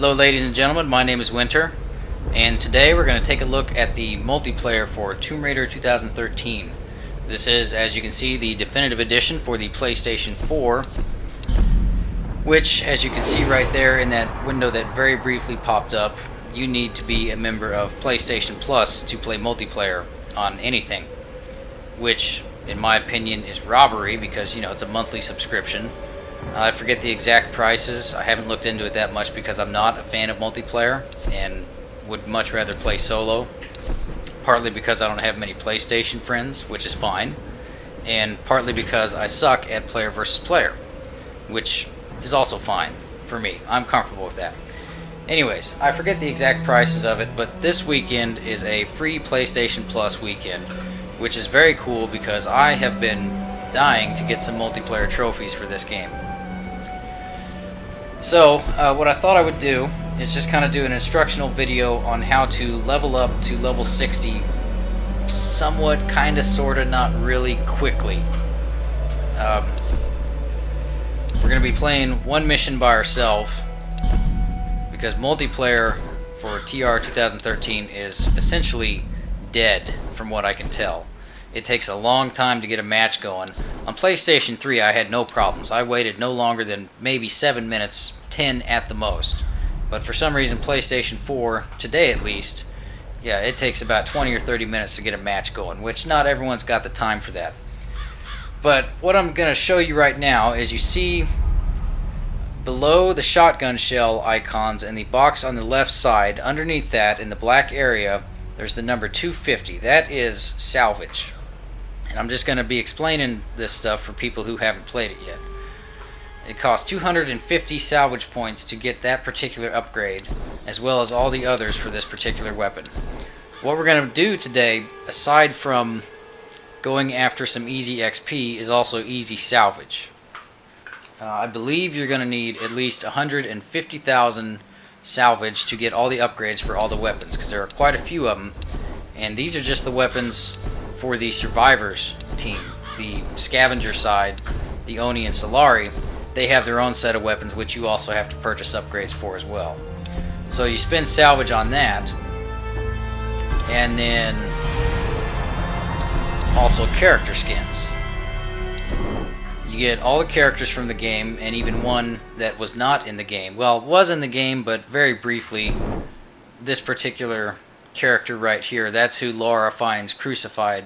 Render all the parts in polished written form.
Hello ladies and gentlemen, my name is Winter, and today we're going to take a look at the multiplayer for Tomb Raider 2013. This is, as you can see, the definitive edition for the PlayStation 4, which, as you can see right there in that window that very briefly popped up, you need to be a member of PlayStation Plus to play multiplayer on anything, which, in my opinion, is robbery because, it's a monthly subscription. I forget the exact prices. I haven't looked into it that much because I'm not a fan of multiplayer and would much rather play solo. Partly because I don't have many PlayStation friends, which is fine, and partly because I suck at player versus player, which is also fine for me. I'm comfortable with that. Anyways, I forget the exact prices of it, but this weekend is a free PlayStation Plus weekend, which is very cool because I have been dying to get some multiplayer trophies for this game. So, what I thought I would do is just kind of do an instructional video on how to level up to level 60 somewhat, kind of, sort of, not really quickly. We're going to be playing one mission by ourselves because multiplayer for TR 2013 is essentially dead from what I can tell. It takes a long time to get a match going. On PlayStation 3 I had no problems. I waited no longer than maybe 7 minutes, 10 at the most. But for some reason PlayStation 4, today at least, it takes about 20 or 30 minutes to get a match going, which not everyone's got the time for that. But what I'm going to show you right now is you see below the shotgun shell icons in the box on the left side, underneath that in the black area, there's the number 250. That is salvage. And I'm just going to be explaining this stuff for people who haven't played it yet. It costs 250 salvage points to get that particular upgrade, as well as all the others for this particular weapon. What we're going to do today, aside from going after some easy XP, is also easy salvage. I believe you're going to need at least 150,000 salvage to get all the upgrades for all the weapons, because there are quite a few of them, and these are just the weapons for the survivors team. The scavenger side, the Oni and Solari, they have their own set of weapons which you also have to purchase upgrades for as well. So you spend salvage on that, and then also character skins. You get all the characters from the game, and even one that was not in the game. Well, it was in the game, but very briefly. This particular character right here, that's who Laura finds crucified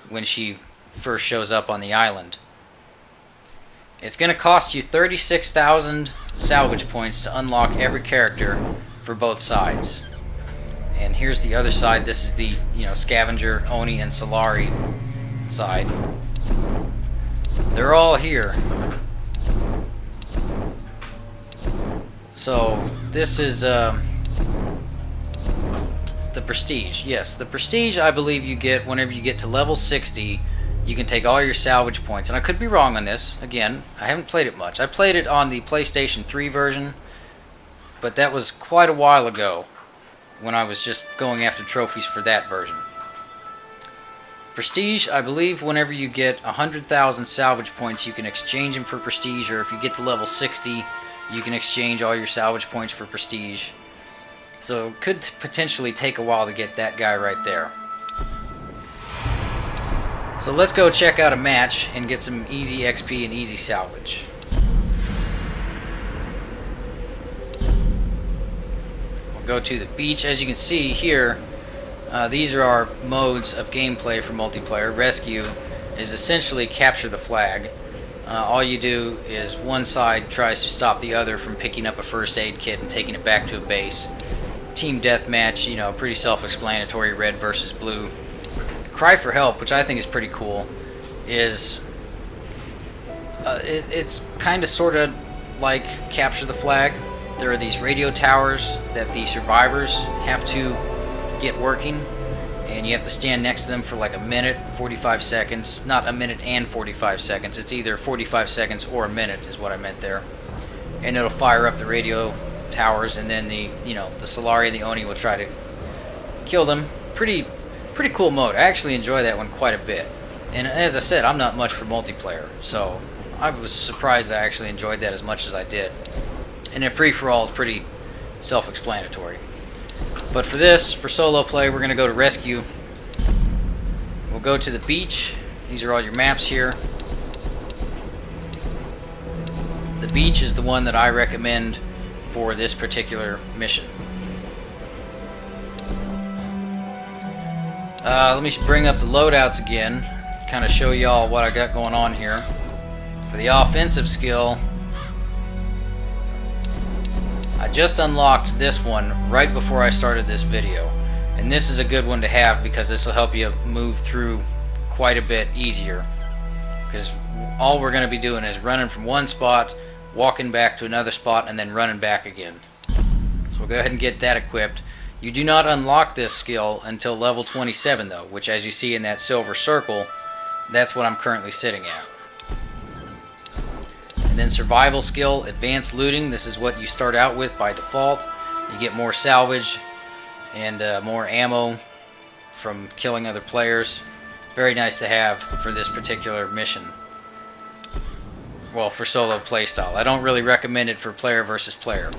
when she first shows up on the island. It's going to cost you 36,000 salvage points to unlock every character for both sides. And here's the other side. This is the scavenger, Oni, and Solari side. They're all here. So this is the prestige. Yes, the prestige I believe you get whenever you get to level 60. You can take all your salvage points, and I could be wrong on this. Again, I haven't played it much. I played it on the PlayStation 3 version, but that was quite a while ago when I was just going after trophies for that version. Prestige, I believe whenever you get 100,000 salvage points, you can exchange them for prestige, or if you get to level 60, you can exchange all your salvage points for prestige. So it could potentially take a while to get that guy right there. So let's go check out a match and get some easy XP and easy salvage. We'll go to the beach. As you can see here, these are our modes of gameplay for multiplayer. Rescue is essentially capture the flag. All you do is one side tries to stop the other from picking up a first aid kit and taking it back to a base. Team deathmatch, pretty self-explanatory, red versus blue. Cry for help, which I think is pretty cool, is it's kind of sort of like capture the flag. There are these radio towers that the survivors have to get working, and you have to stand next to them for like a minute, 45 seconds. Not a minute and 45 seconds. It's either 45 seconds or a minute is what I meant there. And it'll fire up the radio towers, and then the Solari and the Oni will try to kill them. Pretty cool mode. I actually enjoy that one quite a bit. And as I said, I'm not much for multiplayer, so I was surprised I actually enjoyed that as much as I did. And then free for all is pretty self-explanatory. But for this, for solo play, we're going to go to rescue. We'll go to the beach. These are all your maps here. The beach is the one that I recommend for this particular mission. Let me bring up the loadouts again, kind of show y'all what I got going on here. For the offensive skill, I just unlocked this one right before I started this video, and this is a good one to have because this will help you move through quite a bit easier, because all we're going to be doing is running from one spot, walking back to another spot, and then running back again. So we'll go ahead and get that equipped. You do not unlock this skill until level 27 though, which, as you see in that silver circle, that's what I'm currently sitting at. And then survival skill, advanced looting. This is what you start out with by default. You get more salvage and more ammo from killing other players. Very nice to have for this particular mission. Well, for solo playstyle. I don't really recommend it for player versus player.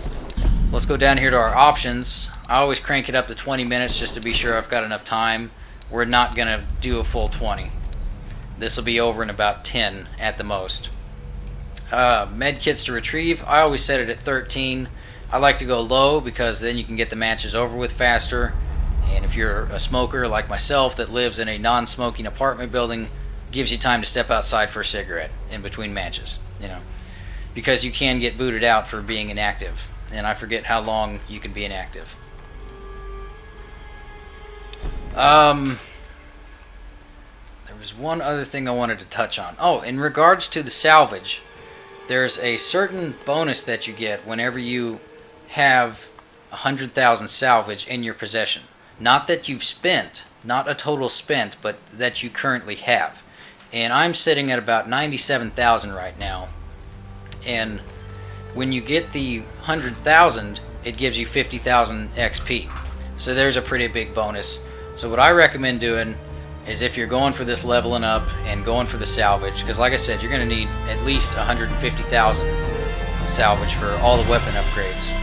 Let's go down here to our options. I always crank it up to 20 minutes just to be sure I've got enough time. We're not going to do a full 20. This will be over in about 10 at the most. Med kits to retrieve, I always set it at 13. I like to go low because then you can get the matches over with faster. And if you're a smoker like myself that lives in a non-smoking apartment building, gives you time to step outside for a cigarette in between matches, you know, because you can get booted out for being inactive, and I forget how long you can be inactive. There was one other thing I wanted to touch on. Oh, in regards to the salvage, there's a certain bonus that you get whenever you have 100,000 salvage in your possession. Not that you've spent, not a total spent, but that you currently have. And I'm sitting at about 97,000 right now. And when you get the 100,000, it gives you 50,000 XP. So there's a pretty big bonus. So what I recommend doing is, if you're going for this leveling up and going for the salvage, because like I said, you're going to need at least 150,000 salvage for all the weapon upgrades,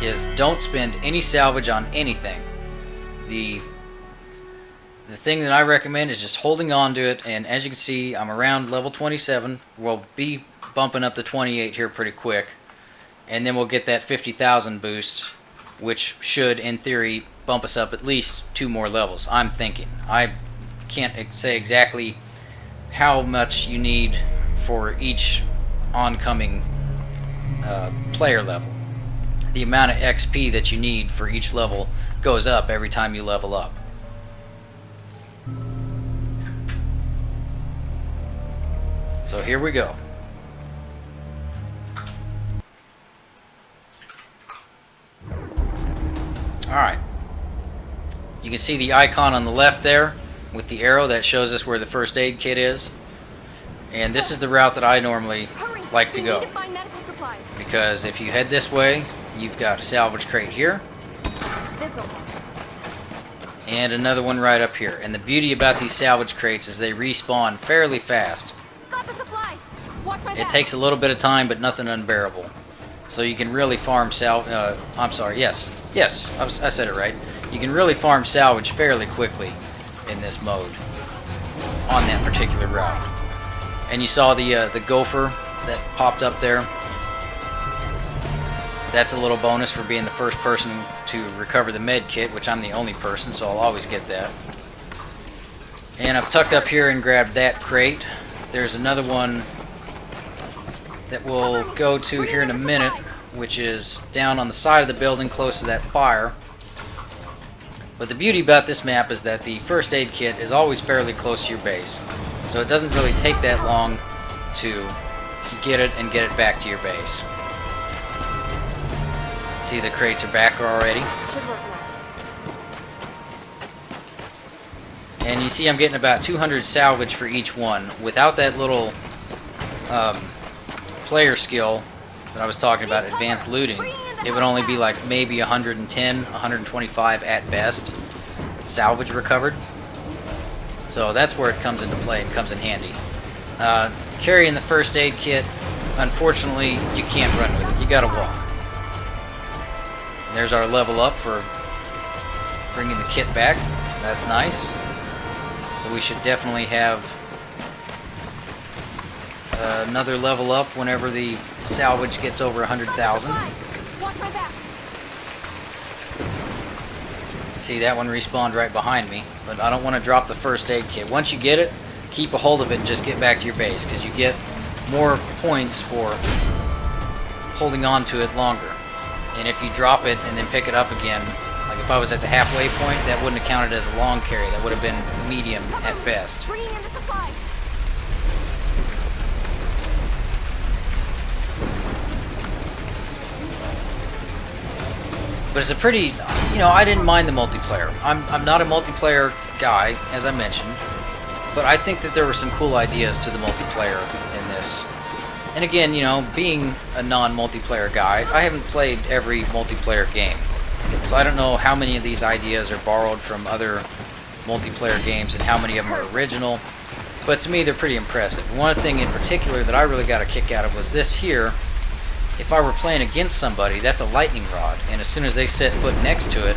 is don't spend any salvage on anything. The thing that I recommend is just holding on to it, and as you can see, I'm around level 27. We'll be bumping up to 28 here pretty quick, and then we'll get that 50,000 boost, which should, in theory, bump us up at least 2 more levels, I'm thinking. I can't say exactly how much you need for each oncoming player level. The amount of XP that you need for each level goes up every time you level up. So here we go. Alright. You can see the icon on the left there with the arrow that shows us where the first aid kit is. And this is the route that I normally like to go. Because if you head this way, you've got a salvage crate here. And another one right up here. And the beauty about these salvage crates is they respawn fairly fast. It takes a little bit of time, but nothing unbearable. So you can really farm I'm sorry, yes, I said it right. You can really farm salvage fairly quickly in this mode on that particular route. And you saw the gopher that popped up there. That's a little bonus for being the first person to recover the med kit, which I'm the only person, so I'll always get that. And I've tucked up here and grabbed that crate. There's another one that we'll go to here in a minute, which is down on the side of the building close to that fire. But the beauty about this map is that the first aid kit is always fairly close to your base. So it doesn't really take that long to get it and get it back to your base. See, the crates are back already. And you see I'm getting about 200 salvage for each one. Without that little player skill that I was talking about, advanced looting, it would only be like maybe 110, 125 at best salvage recovered. So that's where it comes into play and comes in handy. Carrying the first aid kit, unfortunately, you can't run with it. You gotta walk. There's our level up for bringing the kit back. So that's nice. So we should definitely have another level up whenever the salvage gets over 100,000. See, that one respawned right behind me, but I don't want to drop the first aid kit. Once you get it, keep a hold of it and just get back to your base, because you get more points for holding on to it longer. And if you drop it and then pick it up again, like if I was at the halfway point, that wouldn't have counted as a long carry. That would have been medium at best. But it's a pretty, you know, I didn't mind the multiplayer. I'm not a multiplayer guy, as I mentioned, but I think that there were some cool ideas to the multiplayer in this. And again, you know, being a non-multiplayer guy, I haven't played every multiplayer game. So I don't know how many of these ideas are borrowed from other multiplayer games and how many of them are original. But to me, they're pretty impressive. One thing in particular that I really got a kick out of was this here. If I were playing against somebody, that's a lightning rod. And as soon as they set foot next to it,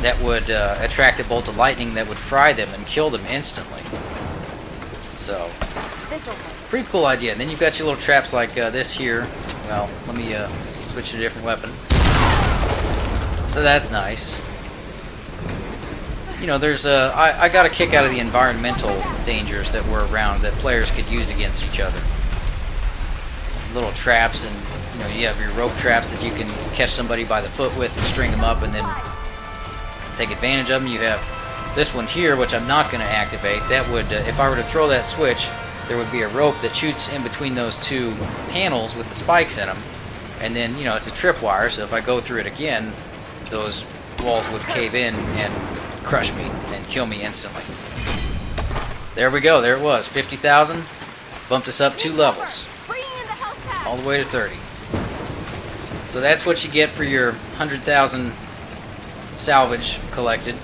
that would attract a bolt of lightning that would fry them and kill them instantly. So, pretty cool idea. And then you've got your little traps like this here. Well, let me switch to a different weapon. So that's nice. You know, there's I got a kick out of the environmental dangers that were around that players could use against each other. Little traps, and you know, you have your rope traps that you can catch somebody by the foot with and string them up and then take advantage of them. You have this one here, which I'm not going to activate. That would, if I were to throw that switch, there would be a rope that shoots in between those two panels with the spikes in them. And then, you know, it's a tripwire, so if I go through it again, those walls would cave in and crush me and kill me instantly. There we go. There it was. 50,000. Bumped us up 2 levels. All the way to 30. So that's what you get for your 100,000 salvage collected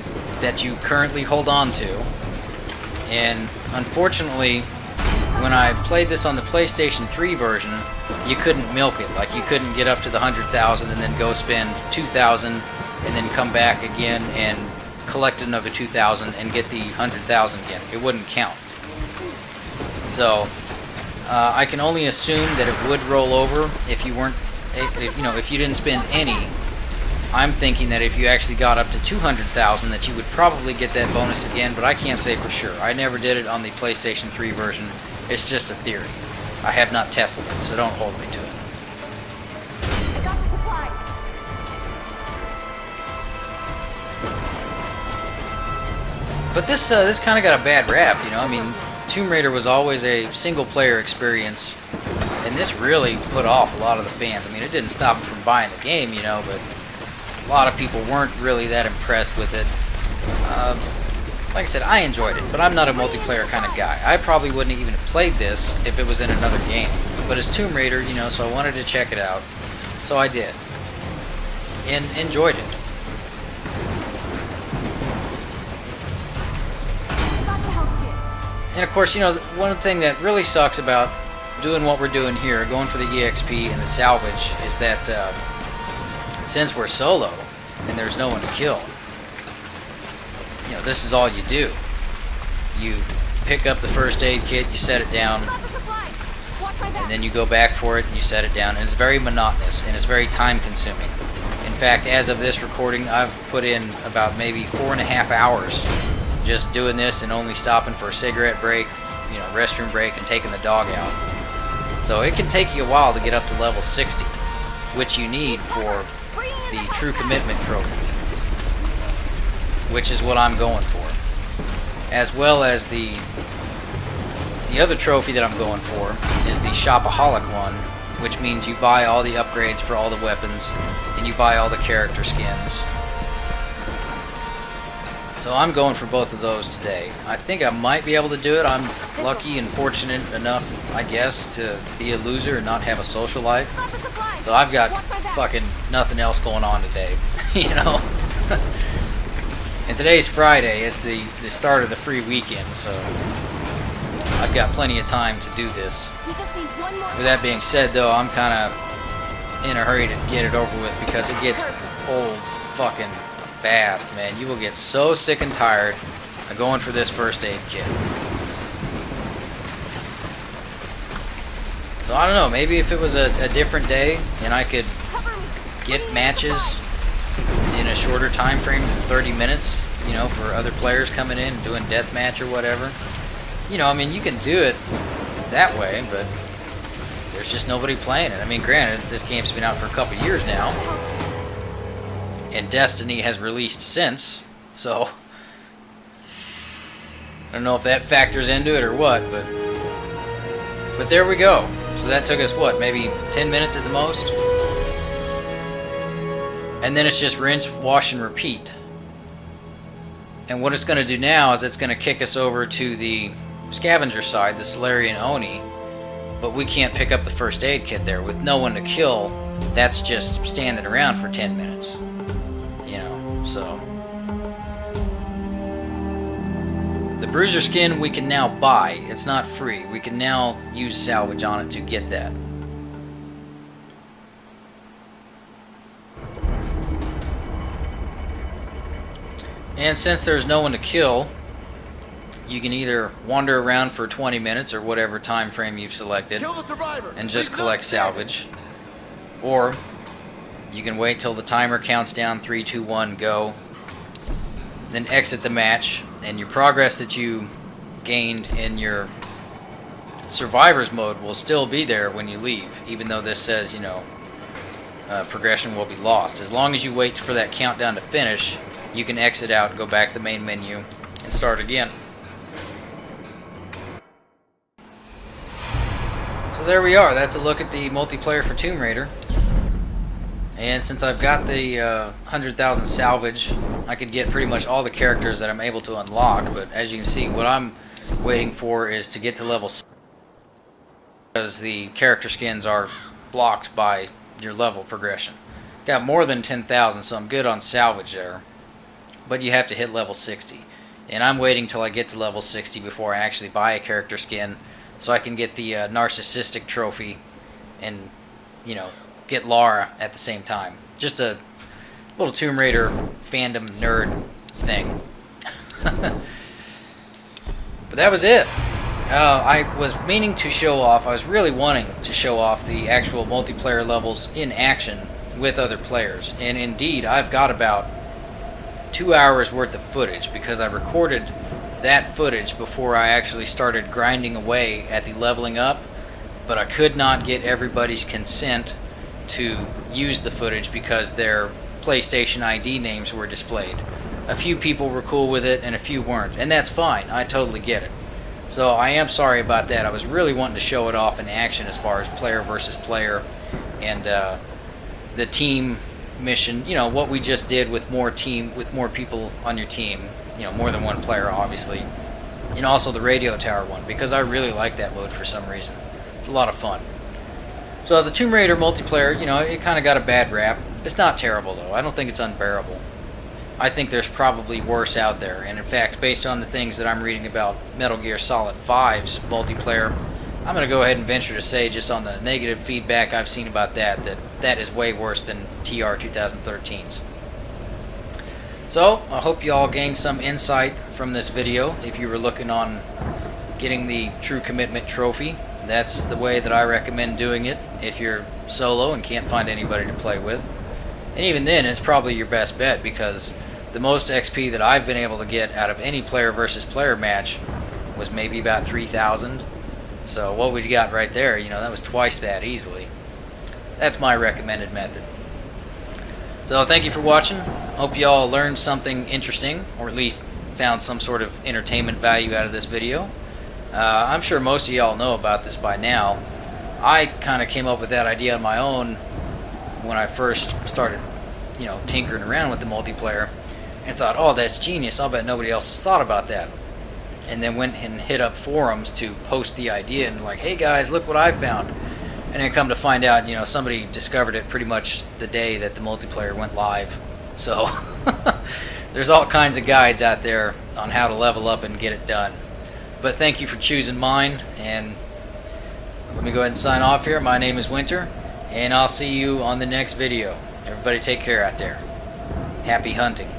that you currently hold on to. And unfortunately, when I played this on the PlayStation 3 version, you couldn't milk it. Like, you couldn't get up to the 100,000 and then go spend 2,000 and then come back again and collect another 2,000 and get the 100,000 again. It wouldn't count. So I can only assume that it would roll over if you weren't, you know, if you didn't spend any. I'm thinking that if you actually got up to 200,000 that you would probably get that bonus again, but I can't say for sure. I never did it on the PlayStation 3 version. It's just a theory. I have not tested it, so don't hold me to it. I got the supplies. But this kind of got a bad rap, you know. I mean, Tomb Raider was always a single-player experience, and this really put off a lot of the fans. I mean, it didn't stop them from buying the game, you know, but a lot of people weren't really that impressed with it. Like I said, I enjoyed it, but I'm not a multiplayer kind of guy. I probably wouldn't even have played this if it was in another game. But it's Tomb Raider, you know, so I wanted to check it out. So I did. And enjoyed it. And of course, you know, one thing that really sucks about doing what we're doing here, going for the EXP and the salvage, is that since we're solo and there's no one to kill, you know, this is all you do. You pick up the first aid kit, you set it down, and then you go back for it and you set it down. And it's very monotonous and it's very time consuming. In fact, as of this recording, I've put in about maybe 4.5 hours just doing this and only stopping for a cigarette break, you know, restroom break, and taking the dog out. So it can take you a while to get up to level 60, which you need for the True Commitment trophy, which is what I'm going for. As well as the other trophy that I'm going for is the Shopaholic one, which means you buy all the upgrades for all the weapons and you buy all the character skins. So I'm going for both of those today. I think I might be able to do it. I'm lucky and fortunate enough, I guess, to be a loser and not have a social life. So I've got fucking nothing else going on today, you know. And today's Friday. It's the start of the free weekend, so I've got plenty of time to do this. With that being said, though, I'm kind of in a hurry to get it over with because it gets old fucking fast, man. You will get so sick and tired of going for this first aid kit. So I don't know, maybe if it was a different day and I could get matches in a shorter time frame than 30 minutes, you know, for other players coming in and doing deathmatch or whatever. You know, I mean, you can do it that way, but there's just nobody playing it. I mean, granted, this game's been out for a couple years now, and Destiny has released since, so I don't know if that factors into it or what, but there we go. So that took us, what, maybe 10 minutes at the most? And then it's just rinse, wash, and repeat. And what it's going to do now is it's going to kick us over to the scavenger side, the Solarian Oni, but we can't pick up the first aid kit there. With no one to kill, that's just standing around for 10 minutes. You know, so... The Bruiser skin we can now buy. It's not free. We can now use salvage on it to get that. And since there's no one to kill, you can either wander around for 20 minutes or whatever time frame you've selected and just collect salvage. Or you can wait till the timer counts down 3, 2, 1, go. Then exit the match, and your progress that you gained in your survivors mode will still be there when you leave, even though this says, you know, progression will be lost. As long as you wait for that countdown to finish, you can exit out, go back to the main menu, and start again. So there we are. That's a look at the multiplayer for Tomb Raider. And since I've got the 100,000 salvage, I could get pretty much all the characters that I'm able to unlock. But as you can see, what I'm waiting for is to get to level 6, because the character skins are blocked by your level progression. Got more than 10,000, so I'm good on salvage there. But you have to hit level 60. And I'm waiting till I get to level 60 before I actually buy a character skin, so I can get the narcissistic trophy and, you know, get Lara at the same time. Just a little Tomb Raider fandom nerd thing. But that was it. I was meaning to show off, I was really wanting to show off the actual multiplayer levels in action with other players. And indeed, I've got about 2 hours worth of footage, because I recorded that footage before I actually started grinding away at the leveling up, but I could not get everybody's consent to use the footage because their PlayStation ID names were displayed. A few people were cool with it and a few weren't, and that's fine. I totally get it. So I am sorry about that. I was really wanting to show it off in action as far as player versus player and the team mission, you know, what we just did with more people on your team, you know, more than one player obviously, and also the radio tower one, because I really like that mode for some reason. It's a lot of fun. So the Tomb Raider multiplayer, you know, it kind of got a bad rap. It's not terrible though. I don't think it's unbearable. I think there's probably worse out there, and in fact, based on the things that I'm reading about Metal Gear Solid 5's multiplayer, I'm going to go ahead and venture to say, just on the negative feedback I've seen about that is way worse than TR2013's. So, I hope you all gained some insight from this video. If you were looking on getting the True Commitment trophy, that's the way that I recommend doing it if you're solo and can't find anybody to play with. And even then, it's probably your best bet, because the most XP that I've been able to get out of any player versus player match was maybe about 3,000. So what we got right there, you know, that was twice that easily. That's my recommended method. So thank you for watching. Hope you all learned something interesting, or at least found some sort of entertainment value out of this video. I'm sure most of y'all know about this by now. I kind of came up with that idea on my own when I first started, you know, tinkering around with the multiplayer, and thought, oh, that's genius. I'll bet nobody else has thought about that. And then went and hit up forums to post the idea and like, hey guys, look what I found. And then come to find out, you know, somebody discovered it pretty much the day that the multiplayer went live. So there's all kinds of guides out there on how to level up and get it done. But thank you for choosing mine, and let me go ahead and sign off here. My name is Winter, and I'll see you on the next video. Everybody take care out there. Happy hunting.